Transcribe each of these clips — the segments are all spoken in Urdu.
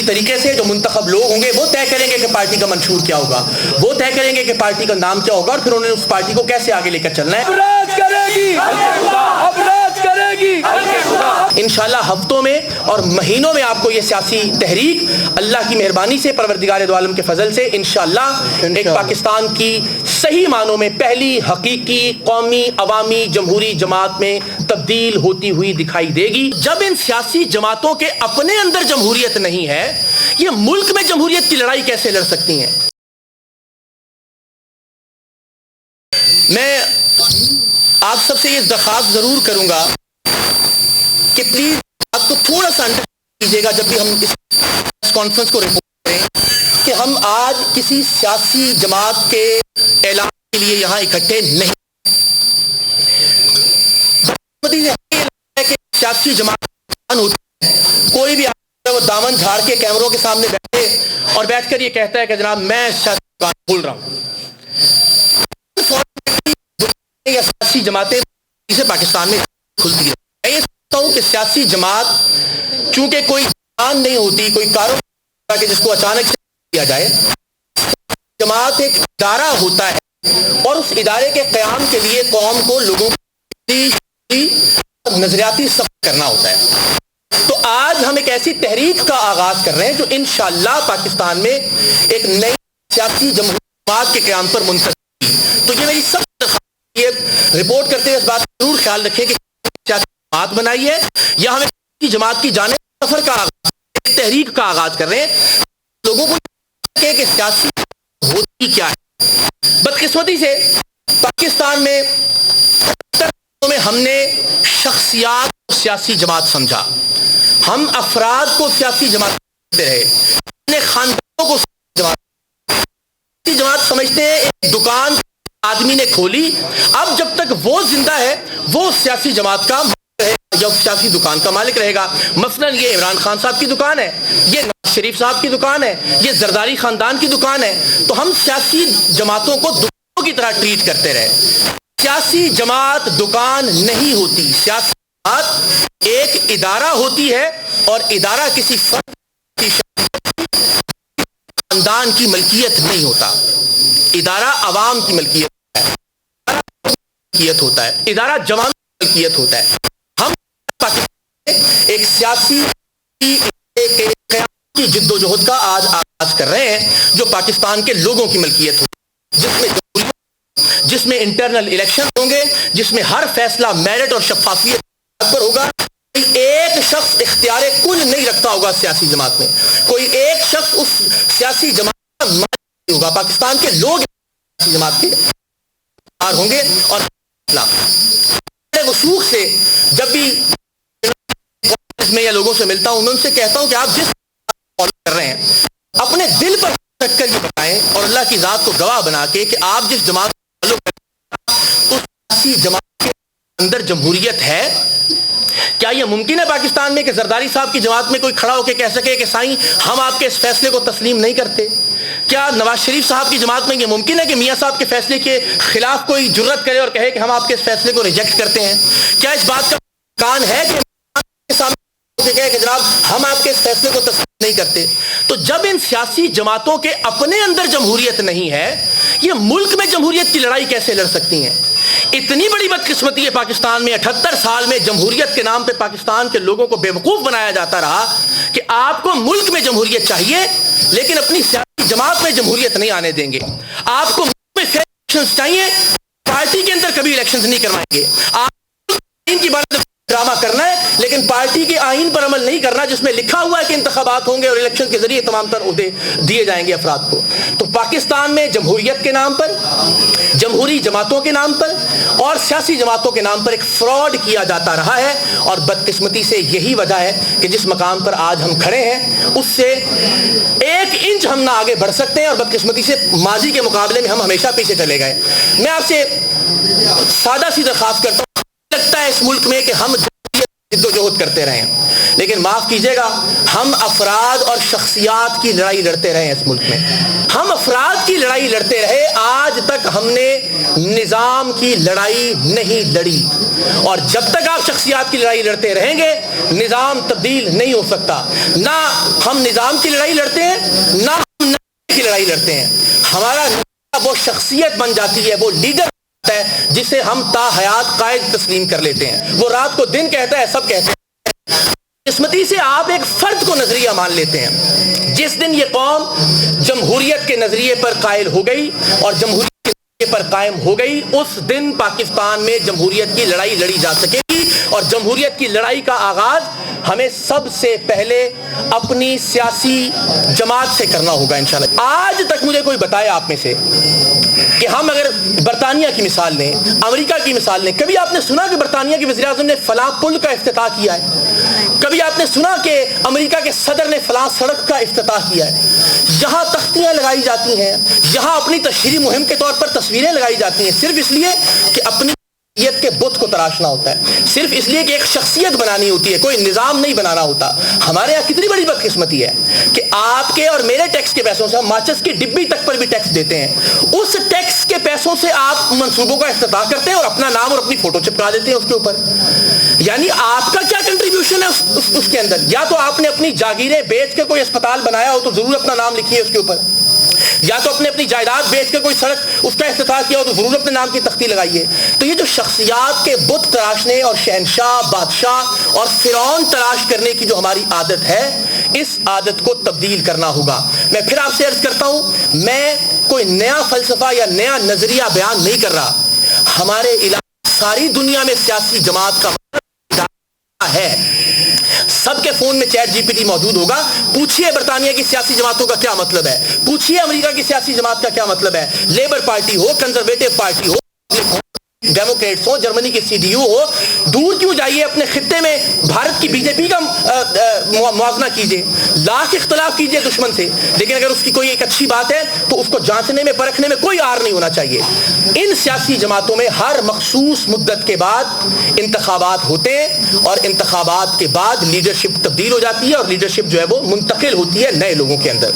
طریقے سے جو منتخب لوگ ہوں گے وہ طے کریں گے کہ پارٹی کا منشور کیا ہوگا, وہ طے کریں گے کہ پارٹی کا نام کیا ہوگا, اور پھر انہوں نے اس پارٹی کو کیسے آگے لے کر چلنا ہے. انشاءاللہ ہفتوں میں اور مہینوں میں آپ کو یہ سیاسی تحریک اللہ کی مہربانی سے, پروردگار دو عالم کے فضل سے انشاءاللہ ایک پاکستان کی صحیح معنوں میں پہلی حقیقی قومی عوامی جمہوری جماعت میں تبدیل ہوتی ہوئی دکھائی دے گی. جب ان سیاسی جماعتوں کے اپنے اندر جمہوریت نہیں ہے, یہ ملک میں جمہوریت کی لڑائی کیسے لڑ سکتی ہیں؟ میں آپ سب سے یہ درخواست ضرور کروں گا کہ پلیز آپ کو تھوڑا سا انڈرسٹینڈ کیجیے گا جب بھی ہم اس کانفرنس کو رپورٹ کریں, کہ ہم آج کسی سیاسی جماعت کے اعلان کے لیے یہاں اکٹھے نہیں. کہ سیاسی جماعت ہوتی ہے, کوئی بھی وہ دامن جھاڑ کے کیمروں کے سامنے بیٹھے اور بیٹھ کر یہ کہتا ہے کہ جناب میں سیاسی جماعت کھول رہا ہوں. سیاسی جماعتیں اسے پاکستان میں کھلتی ہے. میں یہ سمجھتا ہوں کہ سیاسی جماعت چونکہ کوئی جان نہیں ہوتی, کوئی کاروبار جس کو اچانک سے کیا جائے, جماعت ایک ادارہ ہوتا ہے اور اس ادارے کے قیام کے لیے قوم کو لوگوں کی نظریاتی سفر کرنا ہوتا ہے. تو آج ہم ایک ایسی تحریک کا آغاز کر رہے ہیں جو انشاءاللہ پاکستان میں ایک نئی سیاسی جماعت کے قیام پر منتظر. تو یہ میری سب رپورٹ کرتے ہوئے اس بات کا ضرور خیال رکھیں کہ سیاسی جماعت بنائی ہے یا ہمیں سیاسی جماعت کی جانب سفر کا آغاز, تحریک کا آغاز کر رہے ہیں. لوگوں کو کہ سیاسی ہوتی کیا ہے. بدقسمتی سے پاکستان میں ہم نے شخصیات کو سیاسی جماعت سمجھا, ہم افراد کو سیاسی جماعت سمجھتے رہے, اپنے خاندانوں کو سیاسی جماعت سمجھتے ہیں. ایک دکان آدمی نے کھولی, اب جب تک وہ زندہ ہے وہ سیاسی جماعت کا ہے یا سیاسی دکان کا مالک رہے گا. مثلا یہ عمران خان صاحب کی دکان ہے, یہ نواز شریف صاحب کی دکان ہے, یہ زرداری خاندان کی دکان ہے. تو ہم سیاسی جماعتوں کو دکانوں کی طرح ٹریٹ کرتے رہے. سیاسی جماعت دکان نہیں ہوتی, سیاسی جماعت ایک ادارہ ہوتی ہے, اور ادارہ کسی فرد خاندان کی ملکیت نہیں ہوتا. ادارہ عوام کی ملکیت ہوتا ہے, ادارہ جوان کی ملکیت ہوتا ہے. ہم ایک سیاسی کی جد و جہد کا آج آغاز کر رہے ہیں جو پاکستان کے لوگوں کی ملکیت ہوتی ہے, جس میں انٹرنل الیکشن ہوں گے, جس میں ہر فیصلہ میرٹ اور شفافیت پر ہوگا. ایک شخص اختیار کل نہیں رکھتا ہوگا سیاسی جماعت میں, کوئی ایک شخص اس سیاسی جماعت کا مالک نہیں ہوگا. پاکستان کے لوگ سیاسی جماعت کے ہوں گے. اور وثوق سے جب بھی میں یا لوگوں سے ملتا ہوں, میں ان سے کہتا ہوں کہ آپ جس فالو کر رہے ہیں اپنے دل پر رکھ کر یہ بتائیں اور اللہ کی ذات کو گواہ بنا کے کہ آپ جس جماعت کو فالو کر رہے ہیں اس سیاسی جماعت کے اندر جمہوریت ہے. کیا یہ ممکن ہے پاکستان میں کہ زرداری صاحب کی جماعت میں کوئی کھڑا ہو کے کہہ سکے کہ سائیں ہم آپ کے اس فیصلے کو تسلیم نہیں کرتے؟ کیا نواز شریف صاحب کی جماعت میں یہ ممکن ہے کہ میاں صاحب کے فیصلے کے خلاف کوئی جرت کرے اور کہے کہ ہم آپ کے اس فیصلے کو ریجیکٹ کرتے ہیں؟ کیا اس بات کا امکان ہے کہ سامنے کہے کہ جناب ہم آپ کے اس فیصلے کو تسلیم نہیں کرتے؟ تو جب ان سیاسی جماعتوں کے اپنے اندر جمہوریت نہیں ہے, یہ ملک میں جمہوریت کی لڑائی کیسے لڑ سکتی ہیں؟ اتنی بڑی بدقسمتی ہے پاکستان میں, 78 سال میں جمہوریت کے نام پہ پاکستان کے لوگوں کو بیوقوف بنایا جاتا رہا کہ آپ کو ملک میں جمہوریت چاہیے لیکن اپنی سیاسی جماعت میں جمہوریت نہیں آنے دیں گے. آپ کو ملک میں الیکشنز چاہیے, پارٹی کے اندر کبھی الیکشنز نہیں کروائیں گے. آپ آئین کی بات ڈرامہ کرنا ہے لیکن پارٹی کے آئین پر عمل نہیں کرنا جس میں لکھا ہوا ہے کہ انتخابات ہوں گے اور الیکشن کے ذریعے تمام تر عہدے دیے جائیں گے افراد کو. تو پاکستان میں جمہوریت کے نام پر, جمہوری جماعتوں کے نام پر اور سیاسی جماعتوں کے نام پر ایک فراڈ کیا جاتا رہا ہے. اور بدقسمتی سے یہی وجہ ہے کہ جس مقام پر آج ہم کھڑے ہیں اس سے 1 انچ ہم نہ آگے بڑھ سکتے ہیں, اور بدقسمتی سے ماضی کے مقابلے میں ہم ہمیشہ پیچھے چلے گئے. میں آپ سے سادہ سی درخواست کرتا ہوں, لگتا ہے اس ملک میں کہ ہم جدوجہد کرتے رہے ہیں، لیکن معاف کیجیے گا ہم افراد اور شخصیات کی لڑائی لڑتے رہے ہیں اس ملک میں. ہم افراد کی لڑائی لڑتے رہے، آج تک ہم نے نظام کی لڑائی نہیں لڑی. اور جب تک آپ شخصیات کی لڑائی لڑتے رہیں گے نظام تبدیل نہیں ہو سکتا. نہ ہم نظام کی لڑائی لڑتے ہیں نہ ہم نظام کی لڑائی لڑتے ہیں. ہمارا وہ شخصیت بن جاتی ہے، وہ لیڈر ہے جسے ہم تا حیات قائد تسلیم کر لیتے ہیں. وہ رات کو دن کہتا ہے، سب کہتے ہیں. قسمتی سے آپ ایک فرد کو نظریہ مان لیتے ہیں. جس دن یہ قوم جمہوریت کے نظریے پر قائل ہو گئی اور جمہوریت کے نظریے پر قائم ہو گئی، اس دن پاکستان میں جمہوریت کی لڑائی لڑی جا سکے گی. اور جمہوریت کی لڑائی کا آغاز ہمیں سب سے پہلے اپنی سیاسی جماعت سے کرنا ہوگا انشاءاللہ. آج تک مجھے کوئی بتایا آپ میں سے کہ ہم اگر برطانیہ کی مثال لیں، امریکہ کی مثال لیں، کبھی آپ نے سنا کہ برطانیہ کے وزیر اعظم نے فلاں پل کا افتتاح کیا ہے؟ کبھی آپ نے سنا کہ امریکہ کے صدر نے فلاں سڑک کا افتتاح کیا ہے؟ یہاں تختیاں لگائی جاتی ہیں، یہاں اپنی تشہیری مہم کے طور پر تصویریں لگائی جاتی ہیں، صرف اس لیے کہ اپنی شخصیت کے بت کو تراشنا ہوتا ہے، صرف اس لیے کہ ایک شخصیت بنانی ہوتی ہے، کوئی نظام نہیں بنانا ہوتا. ہمارے یہاں کتنی بڑی بدقسمتی ہے کہ آپ کے اور میرے ٹیکس کے پیسوں سے ہم ماچس کی ڈبی تک پر بھی ٹیکس دیتے ہیں. اس ٹیکس کے پیسوں سے آپ منصوبوں کا افتتاح کرتے ہیں اور اپنا نام اور اپنی فوٹو چپکا دیتے ہیں اس کے اوپر. یعنی آپ کا کیا کنٹریبیوشن ہے اس کے اندر؟ یا تو آپ نے اپنی جاگیریں بیچ کے کوئی اسپتال بنایا ہو تو ضرور اپنا نام لکھیے اس کے اوپر، یا تو اپنی جائیداد بیچ کے کوئی سڑک اس کا افتتاح کیا ہو تو ضرور اپنے نام کی تختی لگائیے. تو یہ جو شخصیات کے بت تراشنے اور شہنشاہ، بادشاہ اور فرعون تلاش کرنے کی جو ہماری عادت ہے، اس عادت کو تبدیل کرنا ہوگا. میں پھر آپ سے عرض کرتا ہوں، میں کوئی نیا فلسفہ یا نیا نظریہ بیان نہیں کر رہا. ہمارے علاقے ساری دنیا میں سیاسی جماعت کا ہے. سب کے فون میں چیٹ جی پی ٹی موجود ہوگا. پوچھئے برطانیہ کی سیاسی جماعتوں کا کیا مطلب ہے، پوچھئے امریکہ کی سیاسی جماعت کا کیا مطلب ہے. لیبر پارٹی ہو، کنزرویٹو پارٹی ہو، ڈیموکریٹس ہو، جرمنی کی سی ڈی یو ہو، دور کیوں جائیے اپنے خطے میں بھارت کی بی جے پی کا موازنہ کیجئے. لاکھ اختلاف کیجئے دشمن سے، لیکن اگر اس کی کوئی ایک اچھی بات ہے تو اس کو جانچنے میں پرکھنے میں کوئی آر نہیں ہونا چاہیے. ان سیاسی جماعتوں میں ہر مخصوص مدت کے بعد انتخابات ہوتے ہیں اور انتخابات کے بعد لیڈرشپ تبدیل ہو جاتی ہے اور لیڈرشپ جو ہے وہ منتقل ہوتی ہے نئے لوگوں کے اندر.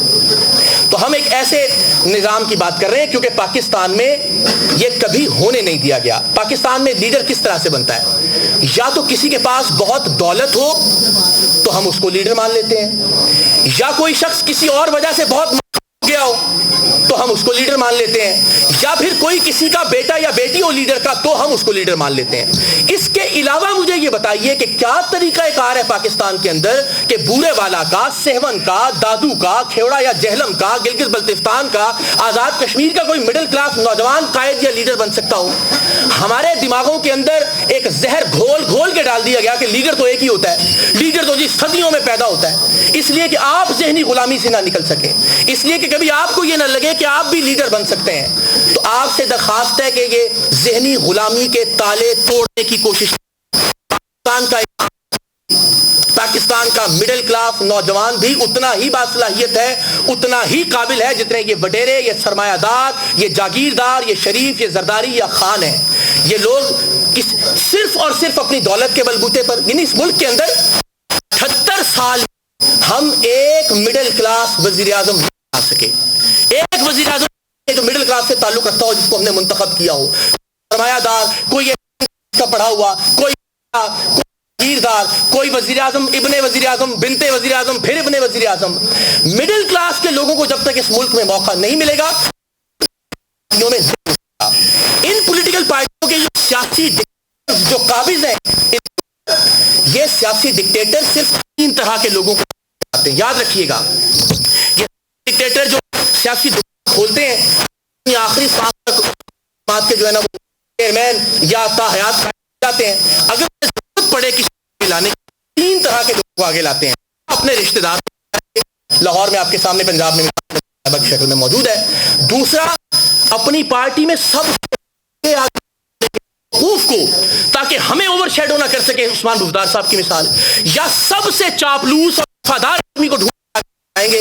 تو ہم ایک ایسے نظام کی بات کر رہے ہیں کیونکہ پاکستان میں یہ کبھی ہونے نہیں دیا گیا. پاکستان میں لیڈر کس طرح سے بنتا ہے؟ یا تو کسی کے پاس بہت دولت ہو تو ہم اس کو لیڈر مان لیتے ہیں، یا کوئی شخص کسی اور وجہ سے بہت گیا ہو تو ہم اس کو لیڈر مان لیتے ہیں، یا پھر کوئی کسی کا بیٹا یا بیٹی ہو لیڈر کا تو ہم اس کو لیڈر مان لیتے ہیں. اس کے علاوہ مجھے یہ بتائیے کہ کیا طریقہ کار ہے پاکستان کے اندر کہ بورے والا کا، سہون کا، دادو کا، کھیوڑا یا جہلم کا، گلگت بلتستان کا، آزاد کشمیر کا کوئی مڈل کلاس نوجوان قائد یا لیڈر بن سکتا ہو؟ ہمارے دماغوں کے اندر ایک زہر گھول گھول کے ڈال دیا گیا کہ لیڈر تو ایک ہی ہوتا ہے. لیڈر تو جی صدیوں میں پیدا ہوتا ہے، اس لیے کہ آپ ذہنی غلامی سے نہ نکل سکیں، اس لیے کہ کبھی آپ کو یہ نہ لگے کہ آپ بھی لیڈر بن سکتے ہیں. تو آپ سے درخواست ہے کہ یہ ذہنی غلامی کے تالے توڑنے کی کوشش. پاکستان کا مڈل کلاس نوجوان بھی اتنا ہی باصلاحیت ہے، اتنا ہی قابل ہے جتنے یہ وڈیرے، یہ سرمایہ دار، یہ جاگیردار، یہ شریف، یہ زرداری یا خان ہیں. یہ لوگ صرف اور صرف اپنی دولت کے بلبوتے پر، یعنی اس ملک کے اندر 78 سال ہم ایک مڈل کلاس وزیر اعظم نہیں آ سکے. ایک وزیر اعظم جو مڈل کلاس سے تعلق رکھتا ہو، جس کو ہم نے منتخب کیا ہو، سرمایہ دار، کوئی پڑھا ہوا، کوئی جاگیردار، کوئی وزیر اعظم، ابن وزیر اعظم، بنتے وزیر اعظم، پھر ابن وزیر اعظم. مڈل کلاس کے لوگوں کو جب تک اس ملک میں موقع نہیں ملے گا، ان پولیٹیکل پارٹیوں کے سیاسی جو قابض ہیں، یہ سیاسی ڈکٹیٹر صرف 3 طرح کے لوگوں کو آتے ہیں. یاد رکھیے گا، یہ ڈکٹیٹر جو سیاسی کھولتے ہیں اپنی آخری سانس تک بات کے جو ہے نا وہ چیئرمین یا تا حیات جاتے ہیں. اگر ضرورت پڑے کسی لانے 3 طرح کے لوگوں کو آگے لاتے ہیں. اپنے رشتہ دار لاہور میں آپ کے سامنے پنجاب میں شکل میں موجود ہے. دوسرا، اپنی پارٹی میں سب خوف کو، تاکہ ہمیں اوور شیڈو نہ کر سکے، عثمان بزدار صاحب کی مثال. یا سب سے چاپلوس اور وفادار آدمی کو ڈھونڈ آئیں گے،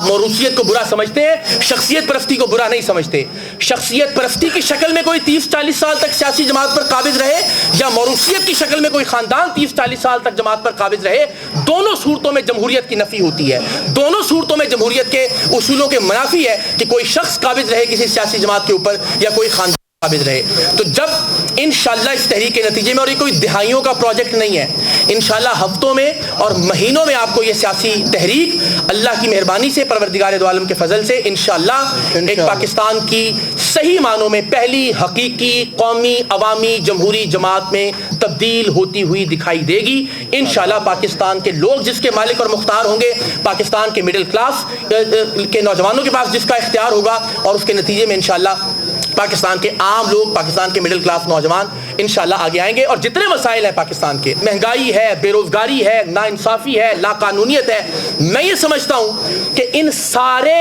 موروثیت کو برا سمجھتے ہیں، شخصیت پرستی کو برا نہیں سمجھتے. شخصیت پرستی کی شکل میں کوئی 30-40 سال تک سیاسی جماعت پر قابض رہے یا موروثیت کی شکل میں کوئی خاندان 30-40 سال تک جماعت پر قابض رہے، دونوں صورتوں میں جمہوریت کی نفی ہوتی ہے. دونوں صورتوں میں جمہوریت کے اصولوں کے منافی ہے کہ کوئی شخص قابض رہے کسی سیاسی جماعت کے اوپر یا کوئی خاندان قابض رہے. تو جب انشاءاللہ اس تحریک کے نتیجے میں، اور یہ کوئی دہائیوں کا پروجیکٹ نہیں ہے، انشاءاللہ ہفتوں میں اور مہینوں میں آپ کو یہ سیاسی تحریک اللہ کی مہربانی سے، پروردگار دو عالم کے فضل سے انشاءاللہ ایک پاکستان کی صحیح معنوں میں پہلی حقیقی قومی عوامی جمہوری جماعت میں تبدیل ہوتی ہوئی دکھائی دے گی. انشاءاللہ پاکستان کے لوگ جس کے مالک اور مختار ہوں گے، پاکستان کے مڈل کلاس کے نوجوانوں کے پاس جس کا اختیار ہوگا، اور اس کے نتیجے میں انشاءاللہ پاکستان کے عام لوگ، پاکستان کے مڈل کلاس نوجوان انشاءاللہ آگے آئیں گے. اور جتنے مسائل ہیں پاکستان کے، مہنگائی ہے، بے روزگاری ہے، ناانصافی ہے، لا قانونیت ہے، میں یہ سمجھتا ہوں کہ ان سارے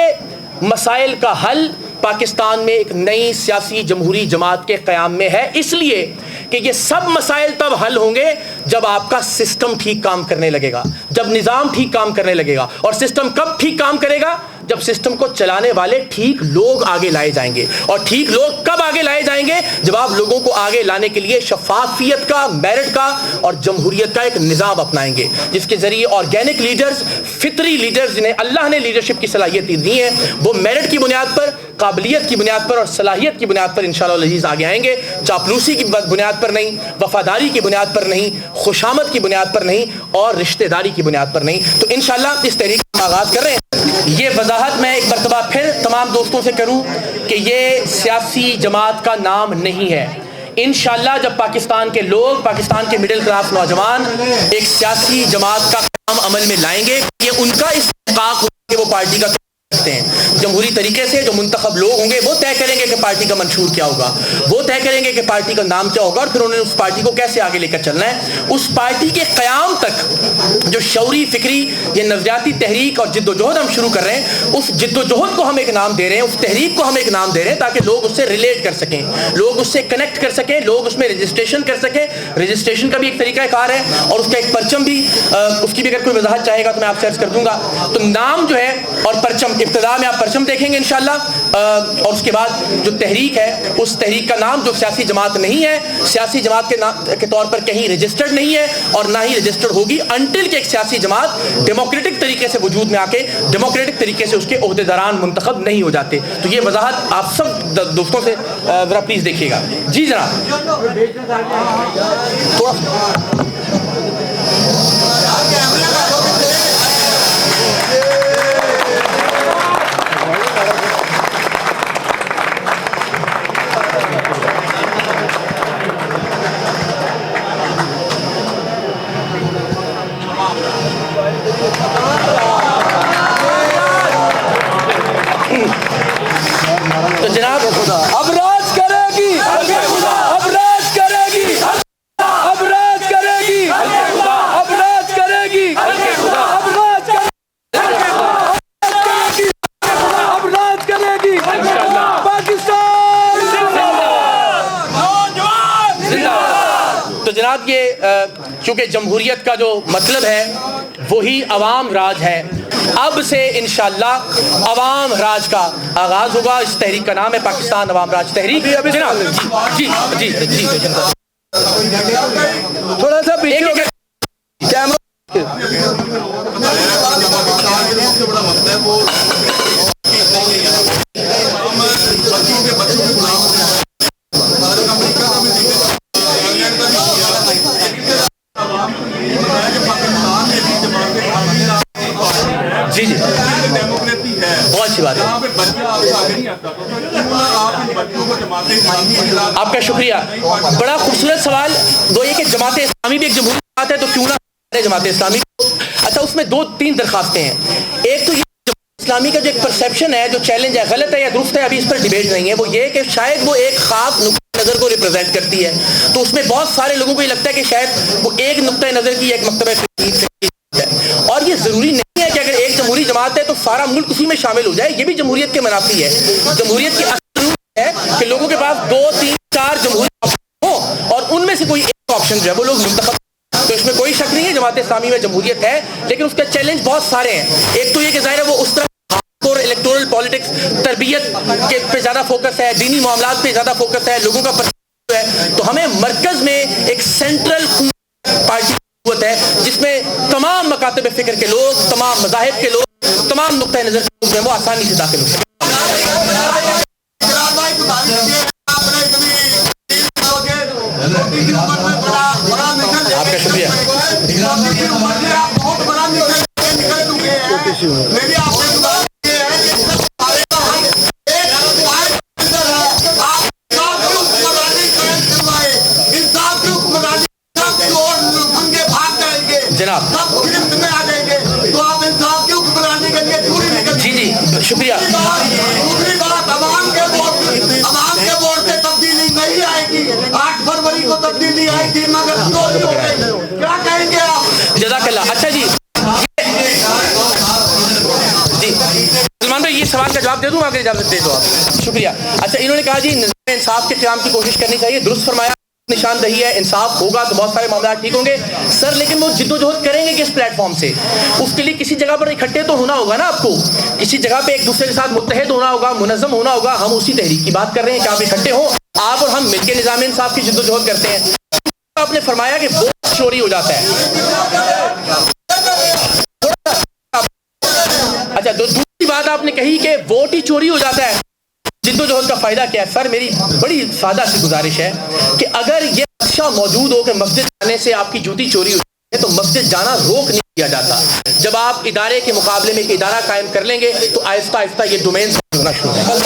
مسائل کا حل پاکستان میں ایک نئی سیاسی جمہوری جماعت کے قیام میں ہے. اس لیے کہ یہ سب مسائل تب حل ہوں گے جب آپ کا سسٹم ٹھیک کام کرنے لگے گا، جب نظام ٹھیک کام کرنے لگے گا. اور سسٹم کب ٹھیک کام کرے گا؟ جب سسٹم کو چلانے والے ٹھیک لوگ آگے لائے جائیں گے. اور ٹھیک لوگ کب آگے لائے جائیں گے؟ جب آپ لوگوں کو آگے لانے کے لیے شفافیت کا، میرٹ کا اور جمہوریت کا ایک نظام اپنائیں گے، جس کے ذریعے آرگینک لیڈرز، فطری لیڈرز جنہیں اللہ نے لیڈرشپ کی صلاحیت دی ہے، وہ میرٹ کی بنیاد پر، قابلیت کی بنیاد پر اور صلاحیت کی بنیاد پر انشاءاللہ العزیز آگے آئیں گے. چاپلوسی کی بنیاد پر نہیں، وفاداری کی بنیاد پر نہیں، خوشامد کی بنیاد پر نہیں، اور رشتہ داری کی بنیاد پر نہیں. تو انشاءاللہ اس تحریک کا آغاز کر رہے ہیں. یہ وضاحت میں ایک مرتبہ پھر تمام دوستوں سے کروں کہ یہ سیاسی جماعت کا نام نہیں ہے. انشاءاللہ جب پاکستان کے لوگ، پاکستان کے مڈل کلاس نوجوان ایک سیاسی جماعت کا کام عمل میں لائیں گے، یہ ان کا استحقاق ہوگا کہ وہ پارٹی کا کرتے ہیں. جمہوری طریقے سے جو منتخب لوگ ہوں گے وہ طے کریں گے کہ پارٹی کا منشور کیا ہوگا، وہ طے کریں گے کہ پارٹی کا نام کیا ہوگا، اور پھر انہوں نے اس پارٹی کو کیسے آگے لے کر چلنا ہے. اس پارٹی کے قیام تک جو شعوری فکری یہ نظریاتی تحریک اور جد و جہد ہم شروع کر رہے ہیں، اس جد و جہد کو ہم ایک نام دے رہے ہیں، اس تحریک کو ہم ایک نام دے رہے ہیں تاکہ لوگ اس سے ریلیٹ کر سکیں، لوگ اس سے کنیکٹ کر سکیں، لوگ اس میں رجسٹریشن کر سکیں. رجسٹریشن کا بھی ایک طریقہ کار ہے، اور اس کا ایک پرچم بھی، اس کی بھی اگر کوئی وضاحت چاہے گا تو میں آپ سے عرض کر دوں گا. تو نام جو ہے اور پرچم، ابتدا میں آپ پرچم دیکھیں گے انشاءاللہ، اور اس کے بعد جو تحریک ہے، اس تحریک کا نام جو سیاسی جماعت نہیں ہے، سیاسی جماعت کے طور پر کہیں رجسٹرڈ نہیں ہے اور نہ ہی رجسٹرڈ ہوگی انٹل کہ ایک سیاسی جماعت ڈیموکریٹک طریقے سے وجود میں آ کے ڈیموکریٹک طریقے سے اس کے عہدیداران منتخب نہیں ہو جاتے. تو یہ وضاحت آپ سب دوستوں سے ذرا پلیز دیکھیے گا. جی جناب تھوڑا تو جناب اب راج کرے گی، اب راج کرے گی، اب راج کرے گی، اب راج کرے گی، اب راج کرے گی پاکستان. تو جناب یہ چونکہ جمہوریت کا جو مطلب ہے وہی عوام راج ہے، اب سے انشاءاللہ عوام راج کا آغاز ہوگا. اس تحریک کا نام ہے پاکستان عوام راج تحریک. جناب جی جی جی جی تھوڑا سا جی جی بہت اچھی بات ہے، آپ کا شکریہ. بڑا خوبصورت سوال. وہ یہ کہ جماعت اسلامی بھی ایک جمہوری جماعت ہے تو کیوں نہ جماعت اسلامی. اچھا اس میں 2-3 درخواستیں ہیں. ایک تو یہ اسلامی کا جو ایک پرسیپشن ہے، جو چیلنج ہے، غلط ہے یا درست ہے، ابھی اس پر ڈیبیٹ نہیں ہے، وہ یہ کہ شاید وہ ایک خاص نقطۂ نظر کو ریپرزینٹ کرتی ہے. تو اس میں بہت سارے لوگوں کو یہ لگتا ہے کہ شاید وہ ایک نقطۂ نظر کی ایک مکتبہ ہے، اور یہ ضروری نہیں ہے کہ اگر ایک جمہوری جماعت ہے تو سارا ملک اسی میں شامل ہو جائے. یہ بھی جمہوریت کے منافی ہے. جمہوریت کی اصل ہے کہ لوگوں کے پاس 2-3-4 جمہوری آپشن ہو اور ان میں سے کوئی ایک آپشن جو ہے وہ لوگ منتخب. تو اس میں کوئی شک نہیں ہے جماعت اسلامی میں جمہوریت ہے، لیکن اس کا چیلنج بہت سارے ہیں. ایک تو یہ کہ ظاہر ہے وہ اس طرح پالیٹکس تربیت کے پہ زیادہ فوکس ہے, دینی معاملات پہ زیادہ فوکس ہے, لوگوں کا ہے, تو ہمیں مرکز میں ایک سینٹرل پارٹی قوت ہے جس میں تمام مکاتب فکر کے لوگ, تمام مذاہب کے لوگ, تمام نقطۂ نظر کے لوگ ہیں, وہ آسانی سے داخل ہو سکتے. آپ کا شکریہ. جناب جی جی شکریہ. دوسری بات, عوام کے ووٹ سے تبدیلی نہیں آئے گی. 8 فروری کو تبدیلی آئی تھی مگر چوری ہو گئی. کیا کہیں گے آپ؟ جزاک اللہ. اچھا جی جی سلمان بھائی, یہ سوال کا جواب دے دوں, آگے اجازت دے دو آپ. شکریہ. اچھا, انہوں نے کہا جی نظام انصاف کے قیام کی کوشش کرنی چاہیے. درست فرمایا, نشاندہی ہے, انصاف ہوگا تو بہت سارے معاملات ٹھیک ہوں گے سر, لیکن وہ جد و جہد کریں گے کس پلیٹ فارم سے؟ اس کے لیے کسی جگہ پر اکٹھے تو ہونا ہوگا نا آپ کو, کسی جگہ پہ ایک دوسرے کے ساتھ متحد ہونا ہوگا, منظم ہونا ہوگا. ہم اسی تحریک کی بات کر رہے ہیں کہ آپ اکٹھے ہوں, آپ اور ہم مل کے نظام انصاف کی جد و جہد کرتے ہیں. آپ نے فرمایا کہ ووٹ چوری ہو جاتا ہے. اچھا, دوسری بات آپ نے کہی کہ ووٹ ہی چوری ہو جاتا ہے, جد و جہد کا فائدہ کیا ہے؟ سر میری بڑی سادہ سی گزارش ہے کہ اگر یہ خدشہ موجود ہو کہ مسجد جانے سے آپ کی جوتی چوری ہو ہے تو مسجد جانا روک نہیں کیا جاتا. جب آپ ادارے کے مقابلے میں ایک ادارہ قائم کر لیں گے تو آہستہ آہستہ یہ ڈومین ہونا شروع ہوگا.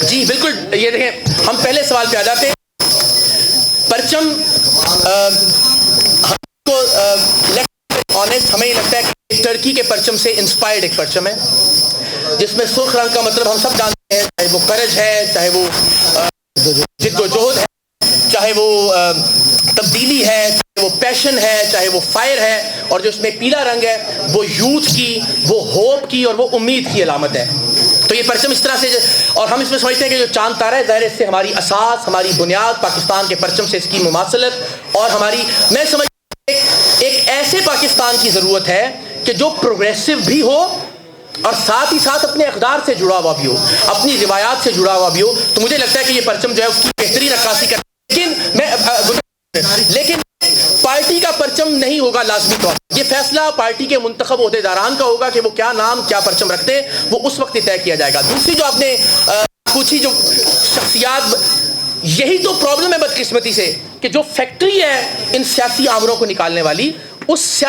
جی بالکل. یہ دیکھیں, ہم پہلے سوال پہ آ جاتے ہیں. پرچم ہمیں یہ لگتا ہے کہ ترکی کے پرچم سے انسپائرڈ ایک پرچم ہے جس میں سرخ رنگ کا مطلب ہم سب جانتے ہیں, چاہے وہ کرج ہے, چاہے وہ جد و جہد ہے, چاہے وہ تبدیلی ہے, چاہے وہ پیشن ہے, چاہے وہ فائر ہے, اور جو اس میں پیلا رنگ ہے وہ یوتھ کی, وہ ہوپ کی اور وہ امید کی علامت ہے. تو یہ پرچم اس طرح سے, اور ہم اس میں سمجھتے ہیں کہ جو چاند تارہ ہے ظاہر اس سے ہماری اساس, ہماری بنیاد پاکستان کے پرچم سے اس کی مماثلت, اور ہماری میں سمجھتا ہوں ایک ایسے پاکستان کی ضرورت ہے کہ جو پروگریسو بھی ہو اور ساتھ ہی ساتھ اپنے اقدار سے جڑا ہوا بھی ہو, اپنی روایات سے جڑا ہوا بھی ہو. تو مجھے لگتا ہے کہ یہ پرچم جو ہے اس کی بہترین عکاسی کرتا ہے. لیکن پارٹی کا پرچم نہیں ہوگا لازمی طور پر. یہ فیصلہ پارٹی کے منتخب عہدیداران کا ہوگا کہ وہ کیا نام, کیا پرچم رکھتے ہیں, وہ اس وقت طے کیا جائے گا. دوسری جو آپ نے پوچھی جو شخصیات, یہی تو پرابلم ہے بدقسمتی سے کہ جو فیکٹری ہے ان سیاسی آمروں کو نکالنے والی, اس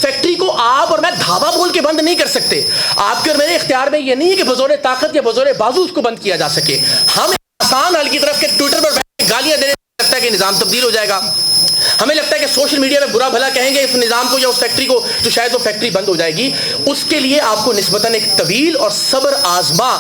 فیکٹری کو آپ اور میں دھاوا بول کے بند نہیں کر سکتے. آپ کے اور میرے اختیار میں یہ نہیں ہے کہ بزور طاقت یا بزور بازو اس کو بند کیا جا سکے. ہم آسان حل کی طرف کے ٹویٹر پر گالیاں دینے لگتا ہے کہ نظام تبدیل ہو جائے گا. ہمیں لگتا ہے کہ سوشل میڈیا میں برا بھلا کہیں گے اس نظام کو یا اس فیکٹری کو تو شاید وہ فیکٹری بند ہو جائے گی. اس کے لیے آپ کو نسبتاً ایک طویل اور صبر آزما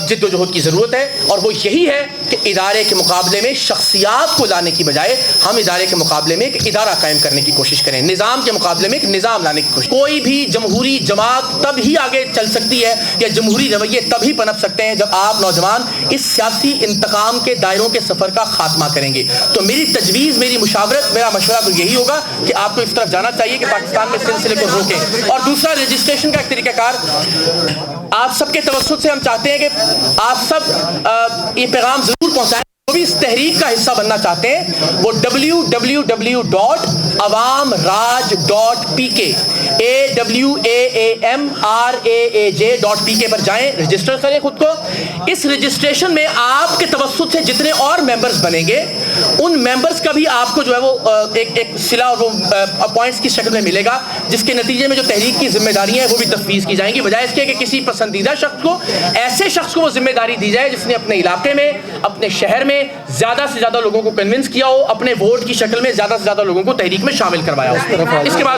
جد و جہد کی ضرورت ہے, اور وہ یہی ہے کہ ادارے کے مقابلے میں شخصیات کو لانے کی بجائے ہم ادارے کے مقابلے میں ایک ادارہ قائم کرنے کی کوشش کریں, نظام کے مقابلے میں ایک نظام لانے کی کوشش. کوئی بھی جمہوری جماعت تب ہی آگے چل سکتی ہے یا جمہوری رویے تب ہی پنپ سکتے ہیں جب آپ نوجوان اس سیاسی انتقام کے دائروں کے سفر کا خاتمہ کریں گے. تو میری تجویز, میری مشاورت, میرا مشورہ تو یہی ہوگا کہ آپ کو اس طرف جانا چاہیے کہ پاکستان میں سلسلے کو روکیں. اور دوسرا, رجسٹریشن کا ایک طریقہ کار آپ سب کے توسط سے ہم چاہتے ہیں کہ آپ سب یہ پیغام ضرور پہنچائیں. جو بھی اس تحریک کا حصہ بننا چاہتے ہیں وہ www.awamraj.pk AWAAMRAAJ.pk پر جائیں, رجسٹر کریں خود کو. اس رجسٹریشن میں آپ کے توسط سے جتنے اور ممبرز بنیں گے ان ممبرز کا بھی آپ کو جو ہے وہ ایک صلہ اور وہ پوائنٹس کی شکل میں ملے گا, جس کے نتیجے میں جو تحریک کی ذمہ داریاں ہیں وہ بھی تفویض کی جائیں گی, بجائے اس کے کہ کسی پسندیدہ شخص کو, ایسے شخص کو وہ ذمہ داری دی جائے جس نے اپنے علاقے میں, اپنے شہر میں زیادہ سے زیادہ لوگوں کو کنونس کیا ہو, اپنے ووٹ کی شکل میں زیادہ سے زیادہ لوگوں کو تحریک میں شامل کروایا ہو. اس کے بعد